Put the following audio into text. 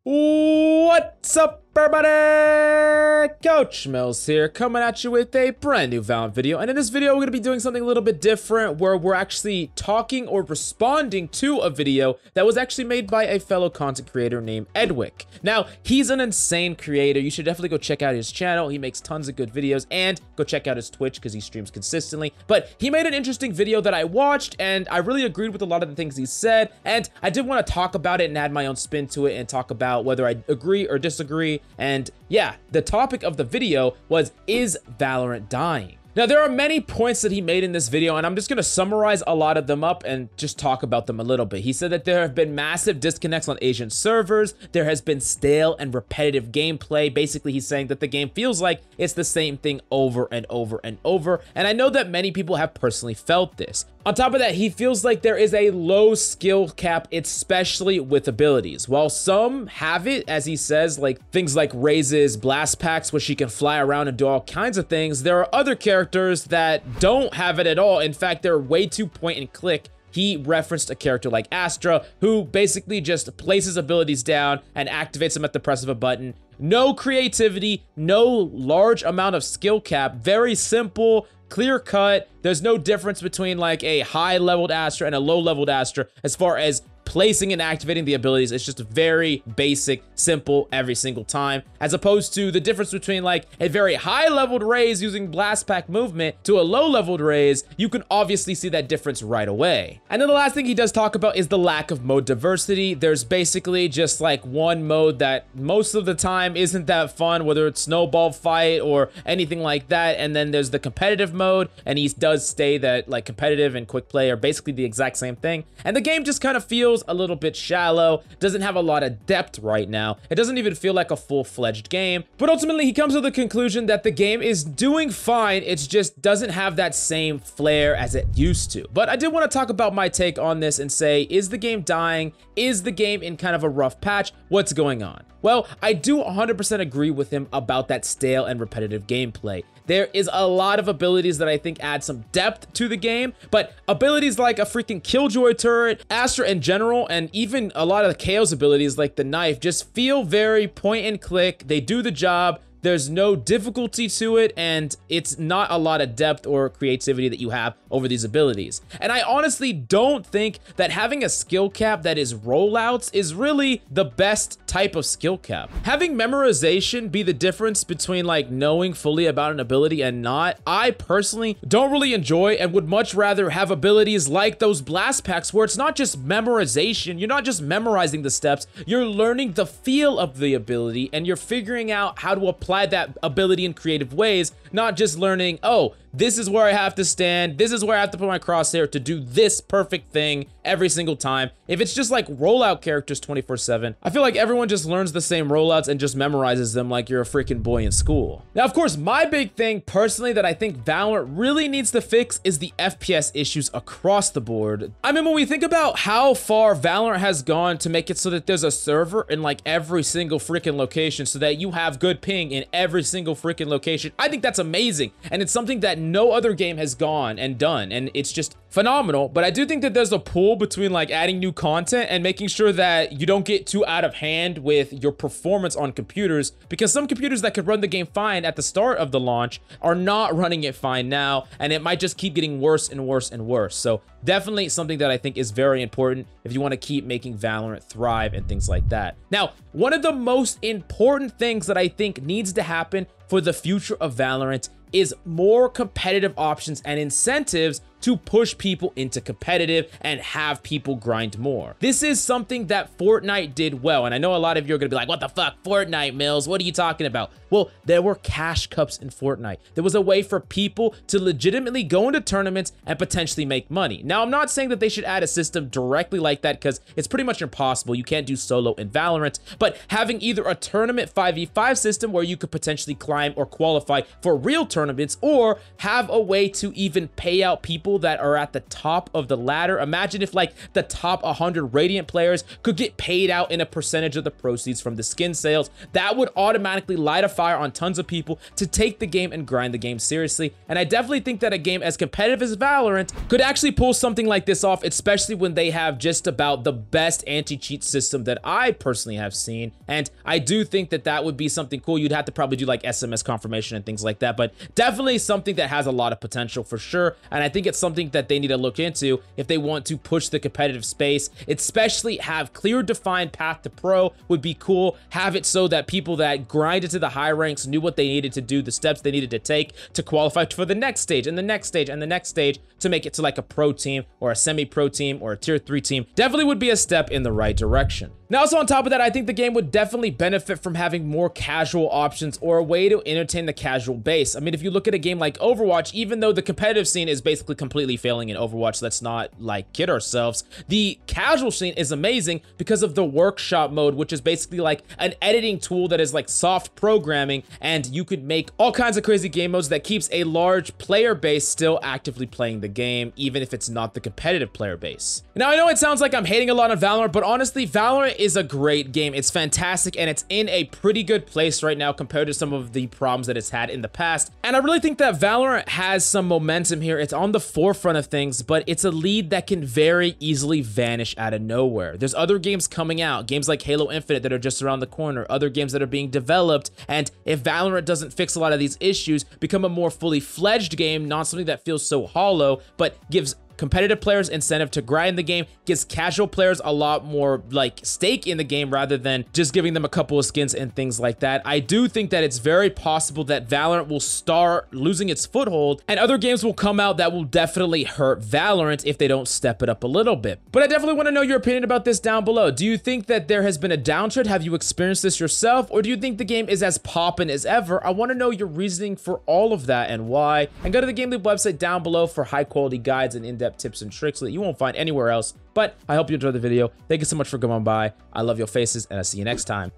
What's up, everybody? Coach Mills here, coming at you with a brand new Valorant video. And in this video, we're going to be doing something a little bit different, where we're actually talking or responding to a video that was actually made by a fellow content creator named Edwick. Now, he's an insane creator. You should definitely go check out his channel. He makes tons of good videos, and go check out his Twitch because he streams consistently. But he made an interesting video that I watched, and I really agreed with a lot of the things he said. And I did want to talk about it and add my own spin to it and talk about whether I agree or disagree. And yeah, the topic of the video was, is Valorant dying? Now, there are many points that he made in this video, and I'm just going to summarize a lot of them up and just talk about them a little bit. He said that there have been massive disconnects on Asian servers. There has been stale and repetitive gameplay. Basically, he's saying that the game feels like it's the same thing over and over and over. And I know that many people have personally felt this. On top of that, he feels like there is a low skill cap, especially with abilities. While some have it, as he says, like things like Raze's blast packs, where she can fly around and do all kinds of things, there are other characters that don't have it at all. In fact, they're way too point and click. He referenced a character like Astra, who basically just places abilities down and activates them at the press of a button. No creativity, no large amount of skill cap, very simple, clear cut. There's no difference between like a high leveled Astra and a low leveled Astra as far as placing and activating the abilities. It's just very basic, simple every single time, as opposed to the difference between like a very high leveled Raze using blast pack movement to a low leveled Raze. You can obviously see that difference right away. And then the last thing he does talk about is the lack of mode diversity. There's basically just like one mode that most of the time isn't that fun, whether it's snowball fight or anything like that. And then there's the competitive mode, and he does say that like competitive and quick play are basically the exact same thing. And the game just kind of feels a little bit shallow, doesn't have a lot of depth right now. It doesn't even feel like a full-fledged game. But ultimately, he comes to the conclusion that the game is doing fine. It just doesn't have that same flair as it used to. But I did want to talk about my take on this and say, is the game dying? Is the game in kind of a rough patch? What's going on? Well, I do 100% agree with him about that stale and repetitive gameplay. There is a lot of abilities that I think add some depth to the game, but abilities like a freaking Killjoy turret, Astra in general, and even a lot of the KO's abilities like the knife just feel very point and click. They do the job. There's no difficulty to it, and it's not a lot of depth or creativity that you have over these abilities. And I honestly don't think that having a skill cap that is rollouts is really the best type of skill cap. Having memorization be the difference between like knowing fully about an ability and not, I personally don't really enjoy, and would much rather have abilities like those blast packs where it's not just memorization. You're not just memorizing the steps, you're learning the feel of the ability, and you're figuring out how to apply that ability in creative ways, not just learning, oh, this is where I have to stand, this is where I have to put my crosshair to do this perfect thing every single time. If it's just like rollout characters 24/7, I feel like everyone just learns the same rollouts and just memorizes them like you're a freaking boy in school. Now, of course, my big thing personally that I think Valorant really needs to fix is the FPS issues across the board. I mean, when we think about how far Valorant has gone to make it so that there's a server in like every single freaking location so that you have good ping in every single freaking location, I think that's amazing. And it's something that no other game has gone and done, and it's just phenomenal. But I do think that there's a pull between like adding new content and making sure that you don't get too out of hand with your performance on computers, because some computers that could run the game fine at the start of the launch are not running it fine now, and it might just keep getting worse and worse and worse. So definitely something that I think is very important if you want to keep making Valorant thrive and things like that. Now, one of the most important things that I think needs to happen for the future of Valorant is more competitive options and incentives to push people into competitive and have people grind more. This is something that Fortnite did well, and I know a lot of you are gonna be like, what the fuck, Fortnite, Mills, what are you talking about? Well, there were cash cups in Fortnite. There was a way for people to legitimately go into tournaments and potentially make money. Now, I'm not saying that they should add a system directly like that, because it's pretty much impossible. You can't do solo in Valorant, but having either a tournament 5v5 system where you could potentially climb or qualify for real tournaments, or have a way to even pay out people people that are at the top of the ladder. Imagine if like the top 100 Radiant players could get paid out in a percentage of the proceeds from the skin sales. That would automatically light a fire on tons of people to take the game and grind the game seriously. And I definitely think that a game as competitive as Valorant could actually pull something like this off, especially when they have just about the best anti-cheat system that I personally have seen. And I do think that that would be something cool. You'd have to probably do like SMS confirmation and things like that, but definitely something that has a lot of potential for sure. And I think it's something that they need to look into if they want to push the competitive space, especially have clear defined path to pro would be cool. Have it so that people that grinded to the high ranks knew what they needed to do, the steps they needed to take to qualify for the next stage and the next stage and the next stage to make it to like a pro team or a semi-pro team or a tier 3 team. Definitely would be a step in the right direction. Now, also on top of that, I think the game would definitely benefit from having more casual options or a way to entertain the casual base. I mean, if you look at a game like Overwatch, even though the competitive scene is basically completely failing in Overwatch, let's not like kid ourselves, the casual scene is amazing because of the workshop mode, which is basically like an editing tool that is like soft programming, and you could make all kinds of crazy game modes that keeps a large player base still actively playing the game, even if it's not the competitive player base. Now, I know it sounds like I'm hating a lot on Valorant, but honestly, Valorant is a great game. It's fantastic, and it's in a pretty good place right now compared to some of the problems that it's had in the past. And I really think that Valorant has some momentum here. It's on the forefront of things, but it's a lead that can very easily vanish out of nowhere. There's other games coming out, games like Halo Infinite that are just around the corner, other games that are being developed, and if Valorant doesn't fix a lot of these issues, become a more fully fledged game, not something that feels so hollow, but gives competitive players incentive to grind the game, gives casual players a lot more like stake in the game rather than just giving them a couple of skins and things like that. I do think that it's very possible that Valorant will start losing its foothold and other games will come out that will definitely hurt Valorant if they don't step it up a little bit. But I definitely want to know your opinion about this down below. Do you think that there has been a downtrend? Have you experienced this yourself? Or do you think the game is as poppin' as ever? I want to know your reasoning for all of that and why. And go to the GameLeap website down below for high quality guides and in-depth tips and tricks that you won't find anywhere else. But I hope you enjoyed the video. Thank you so much for coming by. I love your faces, and I'll see you next time.